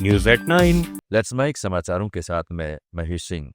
News at 9। Let's mic समाचारों के साथ मैं महेश सिंह।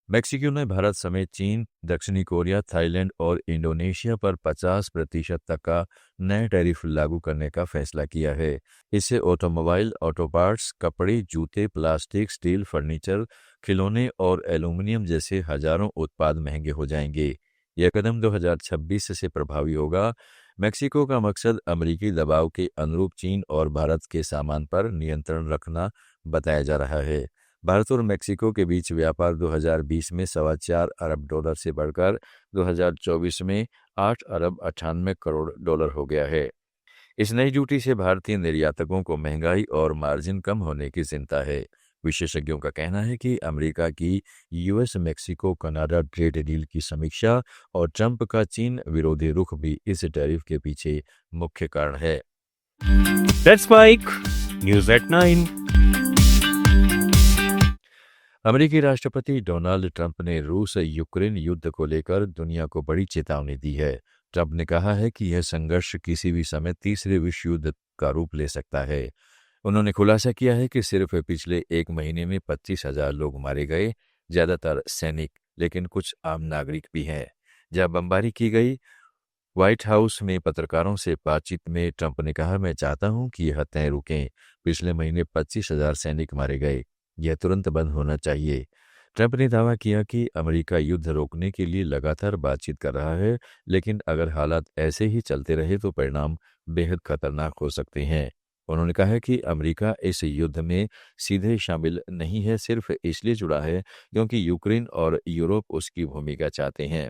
मेक्सिको ने भारत समेत चीन, दक्षिणी कोरिया, थाईलैंड और इंडोनेशिया पर 50% तक का नया टैरिफ लागू करने का फैसला किया है। इससे ऑटोमोबाइल, ऑटो पार्ट्स, कपड़े, जूते, प्लास्टिक, स्टील, फर्नीचर, खिलौने और एल्यूमिनियम जैसे हजारों उत्पाद महंगे हो जाएंगे। यह कदम 2026 से प्रभावी होगा। मेक्सिको का मकसद अमेरिकी दबाव के अनुरूप चीन और भारत के सामान पर नियंत्रण रखना बताया जा रहा है। भारत और मेक्सिको के बीच व्यापार 2020 में $4.25 अरब से बढ़कर 2024 में $8.98 अरब हो गया है। इस नई ड्यूटी से भारतीय निर्यातकों को महंगाई और मार्जिन कम होने की चिंता है। विशेषज्ञों का कहना है कि अमेरिका की US Mexico Canada trade deal की समीक्षा और ट्रंप का चीन विरोधी रुख भी इस टैरिफ के पीछे मुख्य कारण है। That's mike news at 9। अमेरिकी राष्ट्रपति डोनाल्ड ट्रंप ने रूस यूक्रेन युद्ध को लेकर दुनिया को बड़ी चेतावनी दी है। ट्रंप ने कहा है कि यह संघर्ष किसी भी समय तीसरे विश्व युद्ध का रूप ले सकता है। उन्होंने खुलासा किया है कि सिर्फ पिछले एक महीने में 25,000 लोग मारे गए, ज्यादातर सैनिक, लेकिन कुछ आम नागरिक भी हैं। जब बमबारी की गई, व्हाइट हाउस में पत्रकारों से बातचीत में ट्रंप ने कहा, मैं चाहता हूं कि यह हत्याएं रुकें। पिछले महीने 25,000 सैनिक मारे गए, यह तुरंत बंद होना चाहिए। ट्रंप ने दावा किया कि अमेरिका युद्ध रोकने के लिए लगातार बातचीत कर रहा है, लेकिन अगर हालात ऐसे ही चलते रहे तो परिणाम बेहद खतरनाक हो सकते हैं। उन्होंने कहा कि अमेरिका इस युद्ध में सीधे शामिल नहीं है, सिर्फ इसलिए जुड़ा है क्योंकि यूक्रेन और यूरोप उसकी भूमिका चाहते हैं।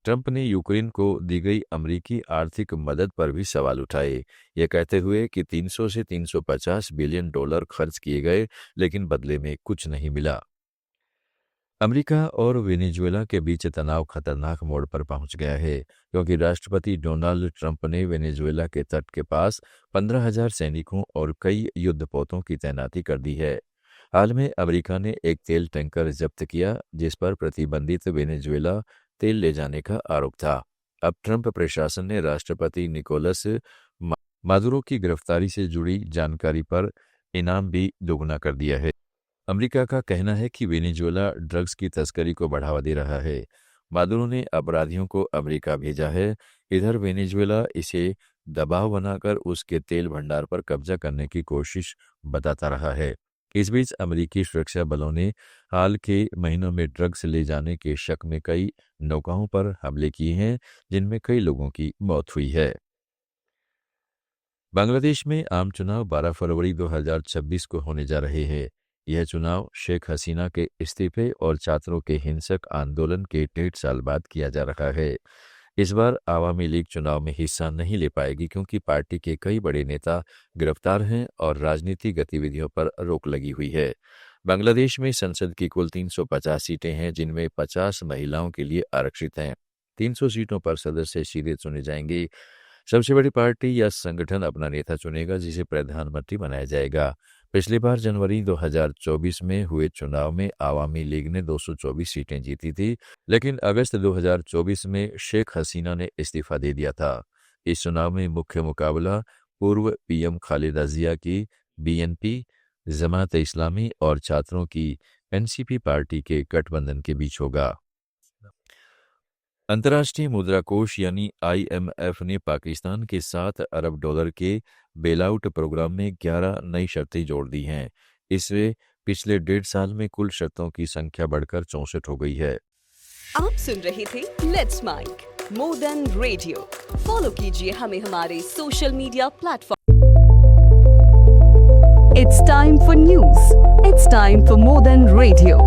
ट्रंप ने यूक्रेन को दी गई अमेरिकी आर्थिक मदद पर भी सवाल उठाए, यह कहते हुए कि 300 से $350 बिलियन खर्च किए गए, लेकिन बदले में कुछ नहीं मिला। अमेरिका और वेनेजुएला के बीच तनाव खतरनाक मोड़ पर पहुंच गया है, क्योंकि राष्ट्रपति डोनाल्ड ट्रंप ने वेनेजुएला के तट के पास 15,000 सैनिकों और कई युद्धपोतों की तैनाती कर दी है। हाल में अमेरिका ने एक तेल टैंकर जब्त किया, जिस पर प्रतिबंधित वेनेजुएला तेल ले जाने का आरोप था। अब ट्रंप प्रशासन ने राष्ट्रपति निकोलस मादुरो की गिरफ्तारी से जुड़ी जानकारी पर इनाम भी दोगुना कर दिया है। अमेरिका का कहना है कि वेनेजुएला ड्रग्स की तस्करी को बढ़ावा दे रहा है। मादुरो ने अपराधियों को अमेरिका भेजा है। इधर वेनेजुएला इसे दबाव बनाकर उसके तेल भंडार पर कब्जा करने की कोशिश बताता रहा है। इस बीच अमेरिकी सुरक्षा बलों ने हाल के महीनों में ड्रग्स ले जाने के शक में कई नौकाओं पर हमले किए हैं, जिनमें कई लोगों की मौत हुई है। बांग्लादेश में आम चुनाव 12 फरवरी 2026 को होने जा रहे हैं। यह चुनाव शेख हसीना के इस्तीफे और छात्रों के हिंसक आंदोलन के 1.5 साल बाद किया जा रहा है। इस बार आवामी लीग चुनाव में हिस्सा नहीं ले पाएगी, क्योंकि पार्टी के कई बड़े नेता गिरफ्तार हैं और राजनीतिक गतिविधियों पर रोक लगी हुई है। बांग्लादेश में संसद की कुल 350 सीटें हैं, जिनमें 50 महिलाओं के लिए आरक्षित हैं। 300 सीटों पर सदस्य सीधे चुने जाएंगे। सबसे बड़ी पार्टी या संगठन अपना नेता चुनेगा, जिसे प्रधानमंत्री बनाया जाएगा। पिछली बार जनवरी 2024 में हुए चुनाव में आवामी लीग ने 224 सीटें जीती थी, लेकिन अगस्त 2024 में शेख हसीना ने इस्तीफा दे दिया था। इस चुनाव में मुख्य मुकाबला पूर्व पीएम खालिदा जिया की बीएनपी, जमात इस्लामी और छात्रों की एनसीपी पार्टी के गठबंधन के बीच होगा। अंतर्राष्ट्रीय मुद्रा कोष यानी IMF ने पाकिस्तान के $7 अरब के बेलआउट प्रोग्राम में 11 नई शर्तें जोड़ दी हैं। इससे पिछले 1.5 साल में कुल शर्तों की संख्या बढ़कर 64 हो गई है। आप सुन रहे थे let's mike more than radio. Follow कीजिए हमें हमारे social media platform. It's time for news. It's time for more than radio.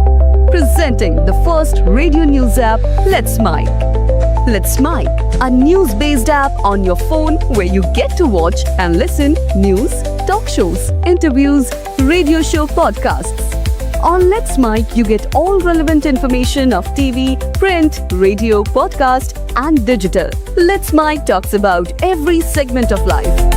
Presenting the first radio news app, Let's Mic. Let's Mic, a news-based app on your phone where you get to watch and listen news, talk shows, interviews, radio show podcasts. On Let's Mic, you get all relevant information of TV, print, radio, podcast, and digital. Let's Mic talks about every segment of life.